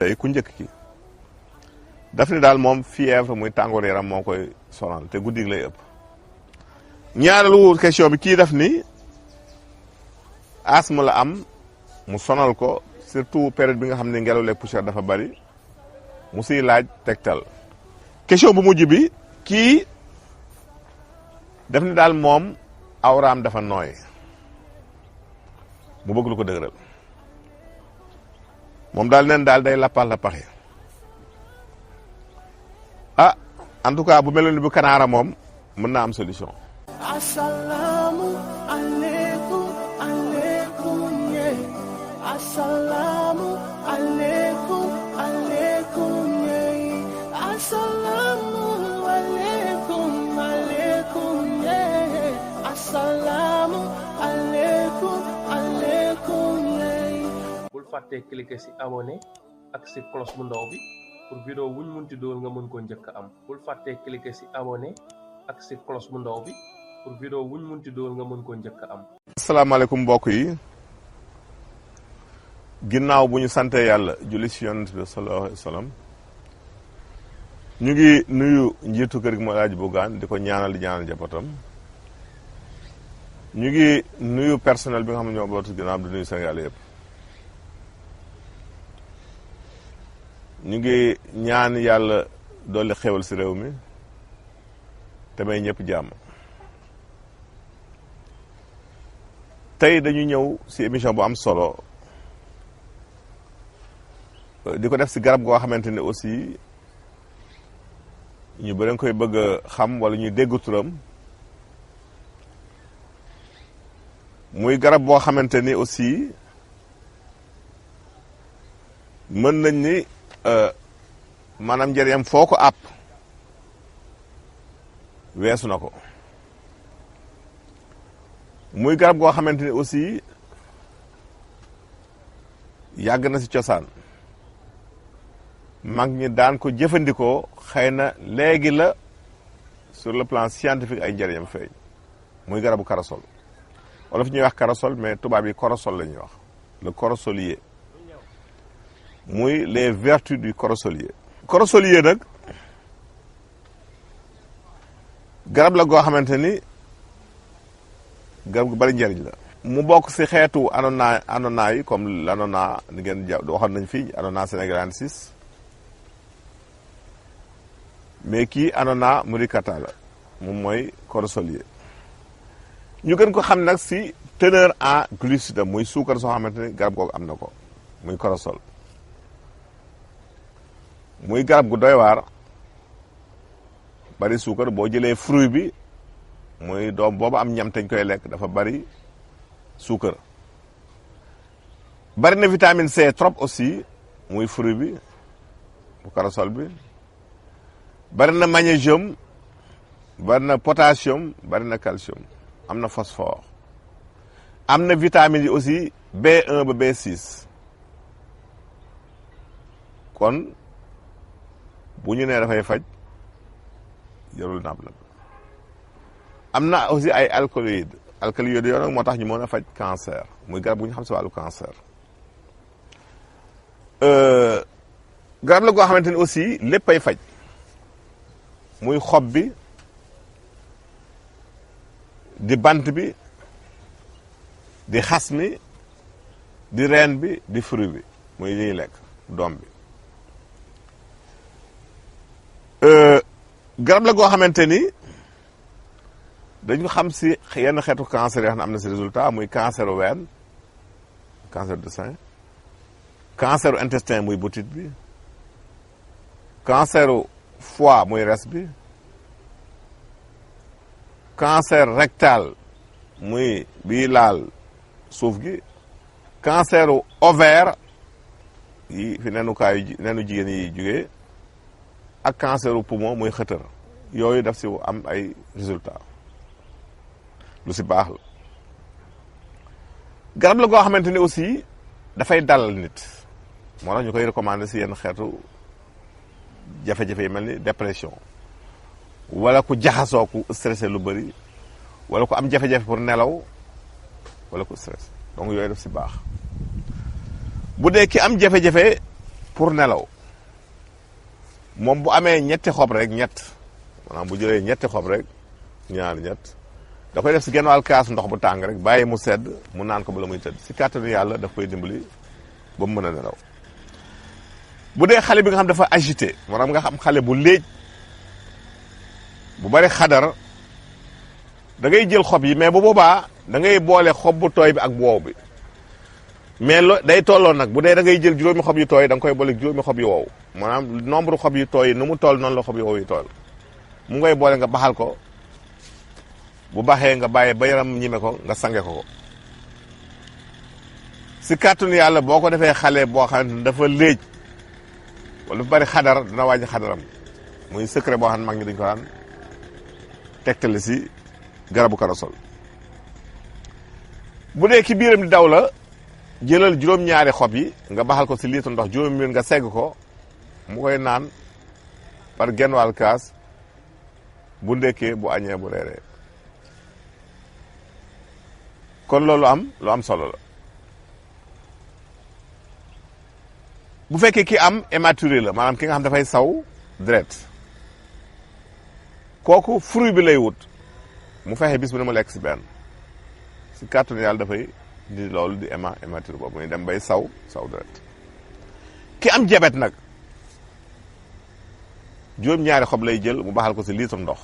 tey ku njëkk ki daf ni daal moom fièvre muy tàngoor yaram moo koy sonal te guddi lay ëpp. ñaareelu question bi kii daf ni asthme la am mu sonal ko surtout période bi nga xam ne ngelaw leeg poussière dafa bari mu siy laaj tegtal. question bu mujj bi kii daf ni daal moom awraam dafa nooy mu bëgg lu ko dëgëral moom daal neen daal day lappax lappaxi ah en tout cas bu meloon ni bu kanaara moom mën naa am solution. Assalamu alaikum alaikum ye. Assalamu alaikum alaikum ye. Assalamu alaikum alaikum ye. Assalamu alaikum alaikum ye. Bul fàtte cliquer ci abonné ak ci cloche bu ndaw bi pour vidéo wuñ munti dool nga mën ko njëkk am. Bul fàtte cliquer ci abonné ak ci cloche bu ndaw bi pour vidéo wuñ munti dool nga mën ko njëkk am. asalaamaaleykum mbokk yi ginnaaw bu ñu sante yàlla julli ci yonent bi sallallahu alayhi wa sallam ñu ngi nuyu njiitu kër gi mooy Alaaji Bougane di ko ñaanal di ñaanal njabootam ñu ngi nuyu personnel bi nga xam ne ñoo bootu ginnaaw di nuyu Sénégal yëpp ñu ngi ñaan yàlla dolli xéwal si réew mi te may ñëpp jàmm. tey dañu ñëw si émission bu am solo di ko def si garab goo xamante ne aussi ñu bëri nga koy bëgg a xam wala ñuy dégg turam muy garab boo xamante ni aussi mën nañ ni maanaam njëriñam foo ko àpp weesu na ko. muy garab goo xamante ni aussi yàgg na si cosaan mag ñi daan ko jëfandikoo xëy na léegi la sur le plan scientifique ay njëriñam feeñ muy garabu Carossol wala fi ñuy wax Carossol mais tubaab yi Carossol la ñuy wax le corossolier muy les vertus du corossolier. Corossolier nag garab la goo xamante ni garab gu bari njëriñ la. mu bokk si xeetu anona yi comme l'anona ni ngeen waxoon nañ fii anona sénégalensis mais kii anona muricata la moom mooy corossolier ñu gën ko xam nag si teneur en glucide muy suukar soo xamante ni garab googu am na ko muy Carossol muy garab gu doy waar bari suukar boo jëlee fruit bi muy doom boobu am ñam teñ koy lekk dafa bari suukar bari na vitamine C trop aussi muy fruit bi bu Carossol bi bari na magnésium bari na potassium bari na calcium am na phosphore am na vitamine yi aussi B1 ba B6 kon bu ñu nee dafay faj jarul napp la am na aussi ay alcaloïdes yooyu nag moo tax ñu mën a faj cancer muy garab bu ñu xam si wàllu cancer garab la goo xamante ni aussi lépp ay faj muy xob bi di bant bi di xas mi di reen bi di fruit bi muy li ñuy lekk doom bi garab la goo xamante ni dañu xam si yenn xeetu cancer yoo xam ne am na si résultat muy canceru ween cancer du sein canceru intestin muy butit bi canceru foie muy res bi cancer rectal muy bii laal suuf gi canceru ovaire yi fi nenu jigéen yi jugee ak canceru poumon muy xëtër yooyu daf si am ay résultat lu si baax la garab la goo xamante ni aussi dafay dalal nit moo tax ñu koy recommander si yenn xeetu jafe-jafe yi mel ni dépression wala ku jaxasoo ku stressé lu bëri wala ku am jafe-jafe pour nelaw wala ku stress donc yooyu daf si baax bu dee ki am jafe-jafe pour nelaw moom bu amee ñetti xob rek maanaam bu jëlee ñetti xob rek ñett da koy def si genn wàll kaas ndox bu tàng rek bàyyi mu sedd mu naan ko bala muy tëdd si kàttanu yàlla daf koy dimbali ba mu mën a nelaw. bu dee xale bi nga xam dafa agité maanaam nga xam xale bu léej bu bari xadar da ngay jël xob yi mais bu boobaa da ngay boole xob bu tooy bi ak bu wow bi mais day tolloo nag bu dee da ngay jël juróomi xob yu tooy da nga koy boole juróomi xob yu wow maanaam nombre xob yu tooy nu mu toll noonu la xob yu wow yu toll mu ngay boole nga baxal ko bu baxee nga bàyyi ba yaram ñime ko nga sange ko si kàttanu yàlla boo ko defee xale boo xam ne dafa léej wala dafa bari xadar dina wàññi xadaram muy secret boo xam ne mag ñi dañ ko daan tegtale si garabu Carossol. bu dee ki biiram di daw la jëlal juróom-ñaari xob yi nga baxal ko si litre ndox juróomi minute nga segg ko mu koy naan par genn wàll kaas bu ndekkee bu añee bu reeree kon loolu lu am solo la. bu fekkee ki am hématurie la maanaam ki nga xam dafay saw deret kooku fruit bi lay wut mu fexe bis bu ne mu lekk si benn si kàttanu yàlla dafay di loolu di hématurie boobu muy dem bay saw deret. ki am jabet nag juróom-ñaari xob lay jël mu baxal ko si litre ndox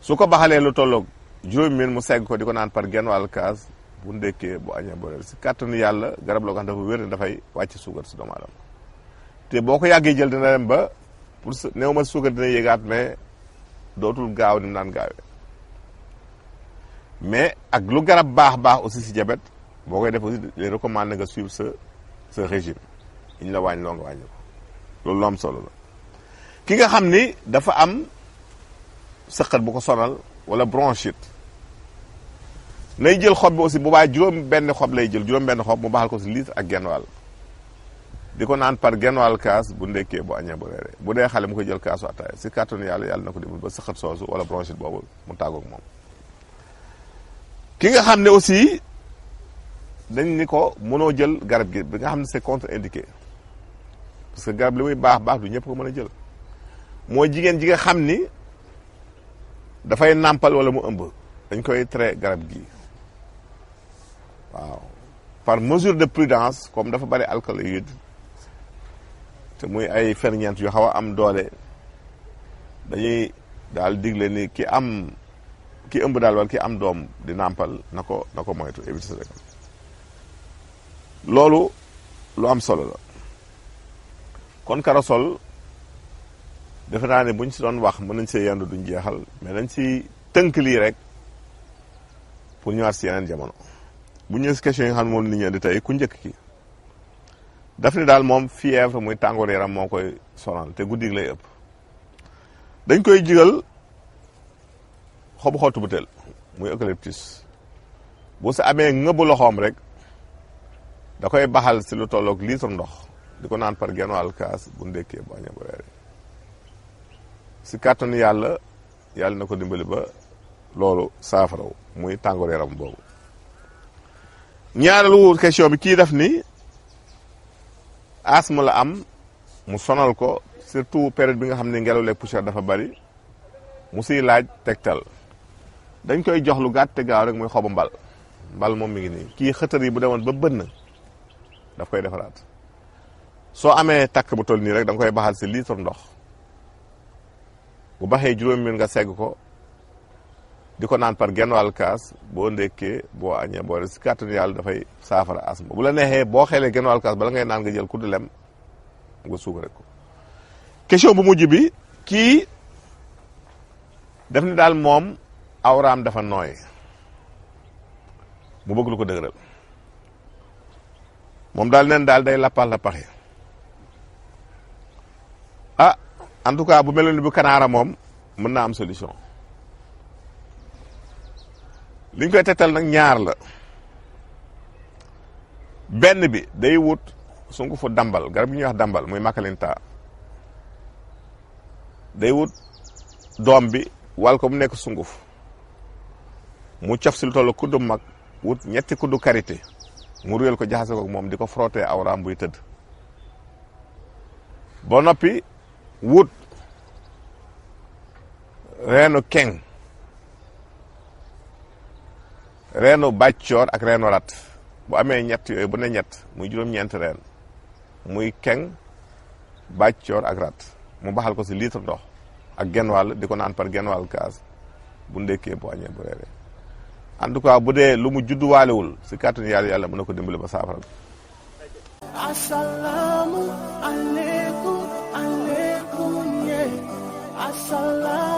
su ko baxalee lu tolloog juróomi minute mu segg ko di ko naan par genn wàll kaas bu ndekkee bu añee bu reer si kàttanu yàlla garab la ko xam dafa wér ne dafay wàcc suukar si doomu aadama te boo ko yàggee jël dina dem ba pour néew ma suukar dina yéegaat mais dootul gaaw ni mu naan gaawee mais ak lu garab baax aussi si diabète boo koy def aussi les recommandé nga suivre sa régime ñu la wàññi loo nga wàññi ko loolu lu am solo la. ki nga xam ni dafa am sëqat bu ko sonal wala bronchite nay jël xob bi aussi bu baax juróom benn xob lay jël juróom benn xob mu baxal ko si litre ak genn wàll di ko naan par genn wàll kaas bu ndekkee bu añee bu reeree bu dee xale mu koy jël kaasu ataaya si kàttanu yàlla na ko dimbal ba sëqat soosu wala bronchite boobu mu tàggoog moom. ki nga xam ne aussi dañ ni ko mënoo jël garab gi bi nga xam ne c'est contre-indiqué parce que garab li muy baax du ñëpp ko mën a jël mooy jigéen ji nga xam ni dafay nàmpal wala mu ëmb dañ koy tere garab gi waaw par mesure de prudence comme dafa bari alcaloïde te muy ay ferñeent yu xaw a am doole dañuy daal digle ni ki ëmb daal wala ki am doom di nàmpal na ko moytu éviter sa rek loolu lu am solo la. kon Carossol defe naa ne buñ si doon wax mën nañ see yendu duñ jeexal mais nañ si tënk lii rek pour ñëwaat si yeneen jamono. bu ñëwee si question yi nga xam ne moom la ñu indi tey ku njëkk ki daf ni daal moom fièvre muy tàngoor yaram moo koy sonal te guddi lay ëpp dañ koy jigal xobu xottu butéel muy eucalyptus bu sa amee ngëbu loxoom rek da koy baxal si lu tolloog litre ndox di ko naan par genn wàll kaas bu ndekkee bu añee bu reeree si kàttanu yàlla na ko dimbali ba loolu saafaraw muy tàngoor yaram boobu. ñaareelu question bi kii def ni asthme la am mu sonal ko surtout période bi nga xam ne ngelaw leeg poussière dafa bari mu siy laaj tegtal dañ koy jox lu gàtt te gaaw rek muy xobu mbal moom mi ngi nii kii xëtër yi bu demoon ba bënn daf koy defaraat soo amee takk bu toll nii rek da nga koy baxal si litre ndox bu baxee juróomi minute nga segg ko di ko naan par genn wàll kaas boo ndekkee boo añee boo si kàttanu yàlla dafay saafara asthme bu la neexee boo xeelee genn wàll kaas bala ngay naan nga jël kuddu lem nga suukar rek ko. question bu mujj bi kii def ni daal moom awraam dafa nooy mu bëgg lu ko dëgëral moom daal neen daal day lappaxi ah en tout cas bu meloon ni bu kanaara moom mën naa am solution. li ñu koy tegtal nag ñaar la benn bi day wut sungufu dambal garab gi ñuy wax dambal muy makalinta day wut doom bi wal ko mu nekk sunguf mu cof si lu toll kuddu mag wut ñetti kuddu karité mu ruyal ko jaxase ko moom di ko frotté awraam buy tëdd ba noppi wut reenu keng reenu bàccoor ak reenu rat bu amee ñett yooyu bu ne ñett muy juróom-ñeent reen muy keng bàccoor ak rat mu baxal ko si litre ndox ak genn wàll di ko naan par genn wàll kaas bu ndekkee bu añee bu reeree en tout cas bu dee lu mu judduwaalewul si kàttan yàlla mën na ko dimbali ba saafara bi. Assalamu alaikum, alaikum, yeah. Assalamu